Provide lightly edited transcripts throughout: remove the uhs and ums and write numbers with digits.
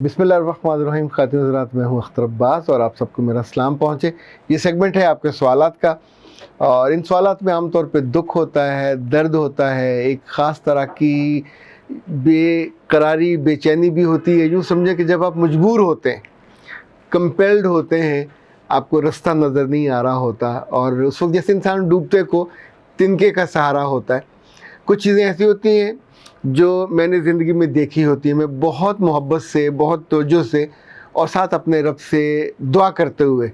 बिस्मिल्लाहिर्रहमानिर्रहीम। ख़ातिन हज़रात, मैं हूँ अख्तर अब्बास और आप सबको मेरा सलाम पहुँचे। ये सेगमेंट है आपके सवालात का, और इन सवालात में आमतौर पे दुख होता है, दर्द होता है, एक ख़ास तरह की बेकरारी, बेचैनी भी होती है। यूँ समझे कि जब आप मजबूर होते हैं, कंपेल्ड होते हैं, आपको रास्ता नज़र नहीं आ रहा होता, और उस वक्त जैसे इंसान डूबते को तिनके का सहारा होता है। कुछ चीज़ें ऐसी होती हैं जो मैंने ज़िंदगी में देखी होती है। मैं बहुत मोहब्बत से, बहुत तवज्जो से और साथ अपने रब से दुआ करते हुए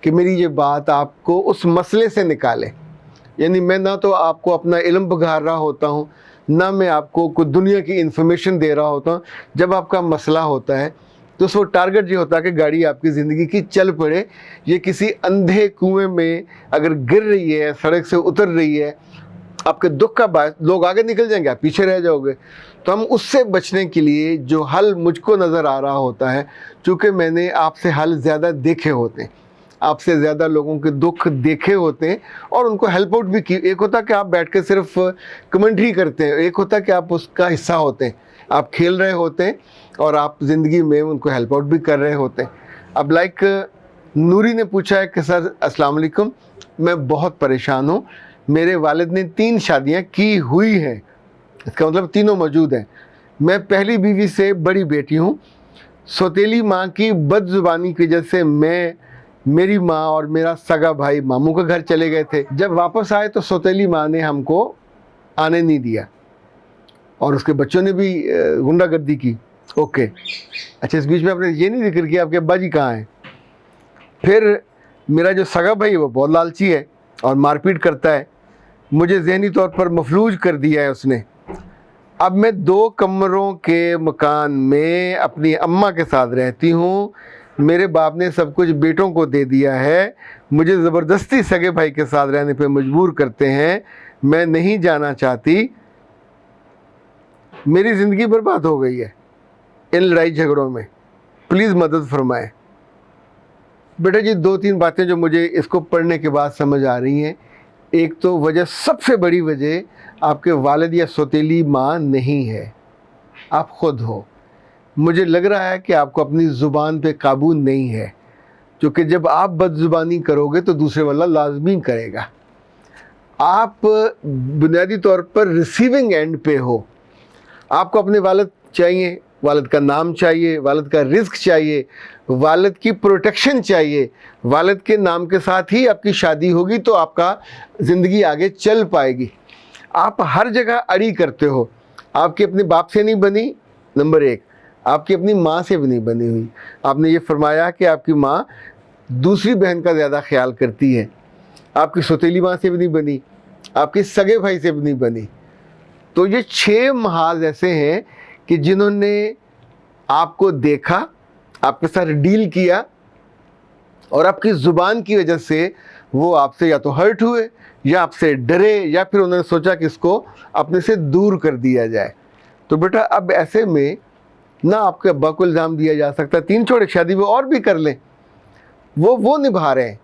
कि मेरी ये बात आपको उस मसले से निकाले। यानी मैं ना तो आपको अपना इल्म बघार रहा होता हूँ, ना मैं आपको कुछ दुनिया की इन्फॉर्मेशन दे रहा होता हूँ। जब आपका मसला होता है तो उस वक्त टारगेट ये होता है कि गाड़ी आपकी ज़िंदगी की चल पड़े। ये किसी अंधे कुएं में अगर गिर रही है, सड़क से उतर रही है, आपके दुख का बायस लोग आगे निकल जाएंगे, आप पीछे रह जाओगे। तो हम उससे बचने के लिए जो हल मुझको नज़र आ रहा होता है, चूँकि मैंने आपसे हल ज़्यादा देखे होते हैं, आपसे ज़्यादा लोगों के दुख देखे होते हैं और उनको हेल्प आउट भी की। एक होता है कि आप बैठ के सिर्फ कमेंट्री करते हैं, एक होता है कि आप उसका हिस्सा होते हैं, आप खेल रहे होते हैं और आप ज़िंदगी में उनको हेल्प आउट भी कर रहे होते हैं। अब लाइक नूरी ने पूछा है कि सर अस्सलाम वालेकुम, मैं बहुत परेशान हूँ। मेरे वालिद ने 3 शादियाँ की हुई हैं, इसका मतलब तीनों मौजूद हैं। मैं पहली बीवी से बड़ी बेटी हूँ। सौतेली माँ की बदजुबानी की वजह से मैं, मेरी माँ और मेरा सगा भाई मामू के घर चले गए थे। जब वापस आए तो सौतेली माँ ने हमको आने नहीं दिया और उसके बच्चों ने भी गुंडागर्दी की। ओके, अच्छा, इस बीच में आपने ये नहीं जिक्र किया आपके अब्बा जी कहाँ हैं। फिर मेरा जो सगा भाई है वो बहुत लालची है और मारपीट करता है, मुझे ज़हनी तौर पर मफलूज कर दिया है उसने। अब मैं 2 कमरों के मकान में अपनी अम्मा के साथ रहती हूँ। मेरे बाप ने सब कुछ बेटों को दे दिया है, मुझे ज़बरदस्ती सगे भाई के साथ रहने पे मजबूर करते हैं। मैं नहीं जाना चाहती, मेरी ज़िंदगी बर्बाद हो गई है इन लड़ाई झगड़ों में, प्लीज़ मदद फरमाएं। बेटा जी, 2-3 बातें जो मुझे इसको पढ़ने के बाद समझ आ रही हैं। एक तो वजह, सबसे बड़ी वजह आपके वालिद या सौतेली माँ नहीं है, आप ख़ुद हो। मुझे लग रहा है कि आपको अपनी ज़ुबान पे काबू नहीं है, क्योंकि जब आप बदज़ुबानी करोगे तो दूसरे वाला लाजमी करेगा। आप बुनियादी तौर पर रिसीविंग एंड पे हो। आपको अपने वालिद चाहिए, वालिद का नाम चाहिए, वालिद का रिज़्क चाहिए, वालिद की प्रोटेक्शन चाहिए। वालिद के नाम के साथ ही आपकी शादी होगी तो आपका ज़िंदगी आगे चल पाएगी। आप हर जगह अड़ी करते हो। आपकी अपने बाप से नहीं बनी, नंबर 1, आपकी अपनी माँ से भी नहीं बनी हुई। आपने ये फरमाया कि आपकी माँ दूसरी बहन का ज़्यादा ख्याल करती है। आपकी सौतेली माँ से भी नहीं बनी, आपके सगे भाई से भी नहीं बनी। तो ये 6 महाज ऐसे हैं कि जिन्होंने आपको देखा, आपके साथ डील किया और आपकी ज़ुबान की वजह से वो आपसे या तो हर्ट हुए या आपसे डरे, या फिर उन्होंने सोचा कि इसको अपने से दूर कर दिया जाए। तो बेटा, अब ऐसे में ना आपके अब्बा को इल्ज़ाम दिया जा सकता। 3 छोड़, शादी वो और भी कर लें, वो निभा रहे हैं।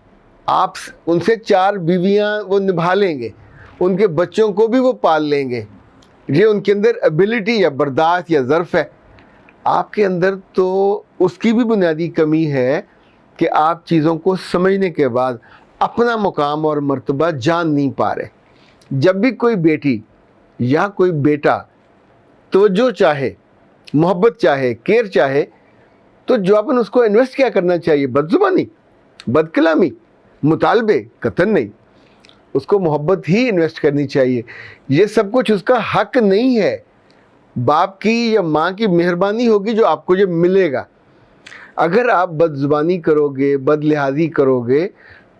आप उनसे 4 बीवियाँ वो निभा लेंगे, उनके बच्चों को भी वो पाल लेंगे। ये उनके अंदर एबिलिटी या बर्दाश्त या ज़र्फ़ है। आपके अंदर तो उसकी भी बुनियादी कमी है कि आप चीज़ों को समझने के बाद अपना मुकाम और मर्तबा जान नहीं पा रहे। जब भी कोई बेटी या कोई बेटा तवज्जो चाहे, मोहब्बत चाहे, केयर चाहे, तो जो अपन उसको इन्वेस्ट क्या करना चाहिए? बदजुबानी, बदकलामी, मुतालबे? कतन नहीं, उसको मोहब्बत ही इन्वेस्ट करनी चाहिए। ये सब कुछ उसका हक नहीं है। बाप की या माँ की मेहरबानी होगी जो आपको ये मिलेगा। अगर आप बदजुबानी करोगे, बदलिहाजी करोगे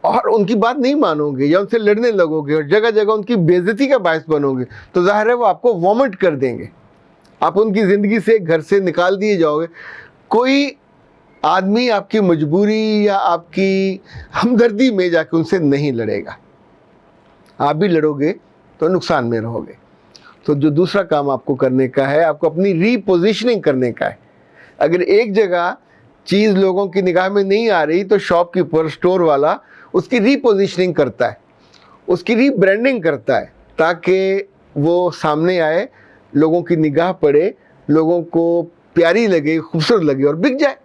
और उनकी बात नहीं मानोगे या उनसे लड़ने लगोगे और जगह जगह उनकी बेइज्जती का बायस बनोगे, तो ज़ाहिर है वो आपको वॉमिट कर देंगे, आप उनकी ज़िंदगी से, घर से निकाल दिए जाओगे। कोई आदमी आपकी मजबूरी या आपकी हमदर्दी में जाके उनसे नहीं लड़ेगा। आप भी लड़ोगे तो नुकसान में रहोगे। तो जो दूसरा काम आपको करने का है, आपको अपनी रीपोजिशनिंग करने का है। अगर एक जगह चीज़ लोगों की निगाह में नहीं आ रही तो शॉपकीपर, स्टोर वाला उसकी रीपोजिशनिंग करता है, उसकी रीब्रांडिंग करता है, ताकि वो सामने आए, लोगों की निगाह पड़े, लोगों को प्यारी लगे, खूबसूरत लगे और बिक जाए।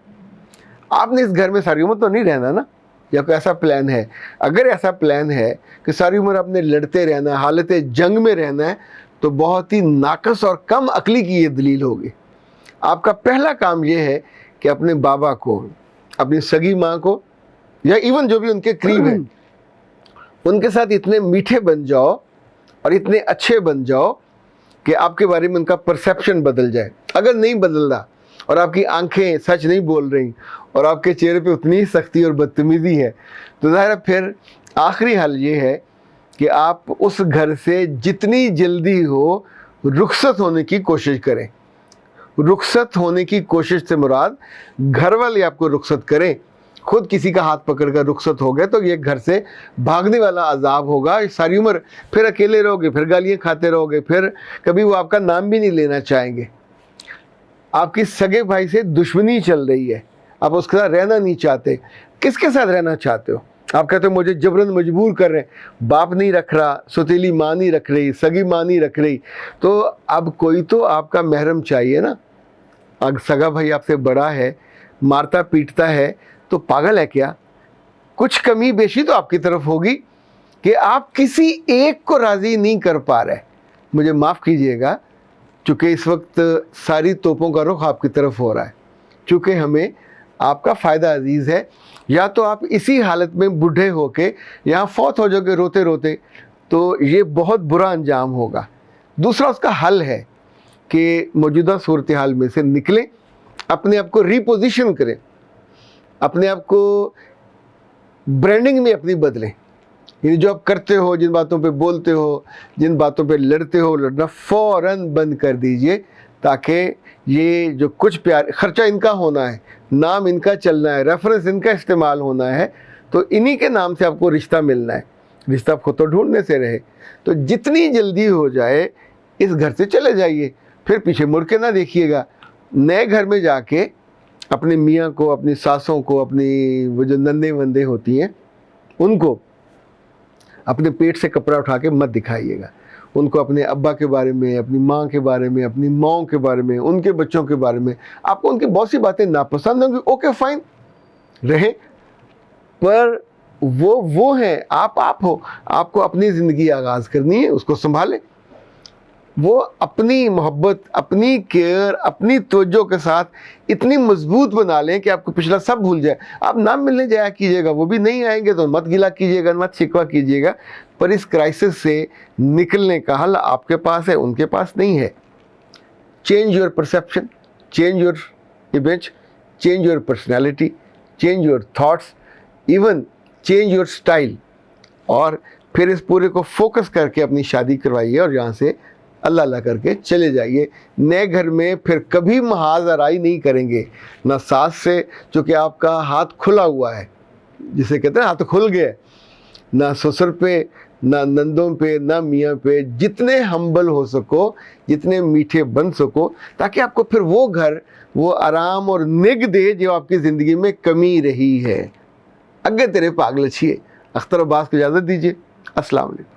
आपने इस घर में सारी उम्र तो नहीं रहना ना, या कोई ऐसा प्लान है? अगर ऐसा प्लान है कि सारी उम्र आपने लड़ते रहना, हालत जंग में रहना है, तो बहुत ही नाकस और कम अक्ली की ये दलील होगी। आपका पहला काम ये है कि अपने बाबा को, अपनी सगी माँ को, या इवन जो भी उनके करीब हैं, उनके साथ इतने मीठे बन जाओ और इतने अच्छे बन जाओ कि आपके बारे में उनका परसेप्शन बदल जाए। अगर नहीं बदल रहा और आपकी आंखें सच नहीं बोल रही और आपके चेहरे पे उतनी ही सख्ती और बदतमीज़ी है, तो ज़ाहिर फिर आखिरी हल ये है कि आप उस घर से जितनी जल्दी हो रुखसत होने की कोशिश करें। रुखसत होने की कोशिश से मुराद घर वाले आपको रुखसत करें। खुद किसी का हाथ पकड़ कर रुखसत हो गए तो ये घर से भागने वाला अजाब होगा। सारी उम्र फिर अकेले रहोगे, फिर गालियाँ खाते रहोगे, फिर कभी वो आपका नाम भी नहीं लेना चाहेंगे। आपकी सगे भाई से दुश्मनी चल रही है, आप उसके साथ रहना नहीं चाहते। किसके साथ रहना चाहते हो? आप कहते हो मुझे जबरन मजबूर कर रहे हैं, बाप नहीं रख रहा, सौतेली माँ नहीं रख रही, सगी माँ नहीं रख रही, तो अब कोई तो आपका महरम चाहिए ना। अगर सगा भाई आपसे बड़ा है, मारता पीटता है, तो पागल है क्या? कुछ कमी बेशी तो आपकी तरफ होगी कि आप किसी एक को राज़ी नहीं कर पा रहे। मुझे माफ़ कीजिएगा, चूँकि इस वक्त सारी तोपों का रुख आपकी तरफ हो रहा है, चूँकि हमें आपका फ़ायदा अजीज़ है। या तो आप इसी हालत में बूढ़े होके यहाँ फौत हो जाओगे रोते रोते, तो ये बहुत बुरा अंजाम होगा। दूसरा उसका हल है कि मौजूदा सूरत हाल में से निकलें, अपने आप को रिपोजिशन करें, अपने आप को ब्रांडिंग में अपनी बदलें। यानी जो आप करते हो, जिन बातों पे बोलते हो, जिन बातों पे लड़ते हो, लड़ना फ़ौरन बंद कर दीजिए, ताकि ये जो कुछ प्यार ख़र्चा इनका होना है, नाम इनका चलना है, रेफरेंस इनका इस्तेमाल होना है, तो इन्हीं के नाम से आपको रिश्ता मिलना है। रिश्ता खुद तो ढूंढने से रहे, तो जितनी जल्दी हो जाए इस घर से चले जाइए, फिर पीछे मुड़ के ना देखिएगा। नए घर में जाके अपने मियाँ को, अपनी सासों को, अपनी वो जो नन्हे वंदे होती हैं, उनको अपने पेट से कपड़ा उठा के मत दिखाइएगा। उनको अपने अब्बा के बारे में, अपनी माँ के बारे में, अपनी माँओं के बारे में, उनके बच्चों के बारे में, आपको उनकी बहुत सी बातें नापसंद होंगी, ओके फाइन रहे, पर वो हैं, आप हो। आपको अपनी ज़िंदगी आगाज़ करनी है, उसको संभालें। वो अपनी मोहब्बत, अपनी केयर, अपनी तवज्जो के साथ इतनी मजबूत बना लें कि आपको पिछला सब भूल जाए। आप नाम मिलने जाया कीजिएगा, वो भी नहीं आएंगे तो मत गिला कीजिएगा, मत शिकवा कीजिएगा, पर इस क्राइसिस से निकलने का हल आपके पास है, उनके पास नहीं है। Change your perception, change your image, change your personality, change your thoughts, even change your style, और फिर इस पूरे को फोकस करके अपनी शादी करवाइए और यहाँ से अल्लाह अल्लाह करके चले जाइए। नए घर में फिर कभी महाज आराई नहीं करेंगे, ना सास से, चूँकि आपका हाथ खुला हुआ है, जिसे कहते हैं हाथ खुल गया, ना ससुर पे, ना नंदों पे, ना मियाँ पे। जितने हम्बल हो सको, जितने मीठे बन सको, ताकि आपको फिर वो घर, वो आराम और निग दे जो आपकी ज़िंदगी में कमी रही है। अगे तेरे पागल छिए। अख्तर अब्बास को इजाज़त दीजिए। अस्सलाम वालेकुम।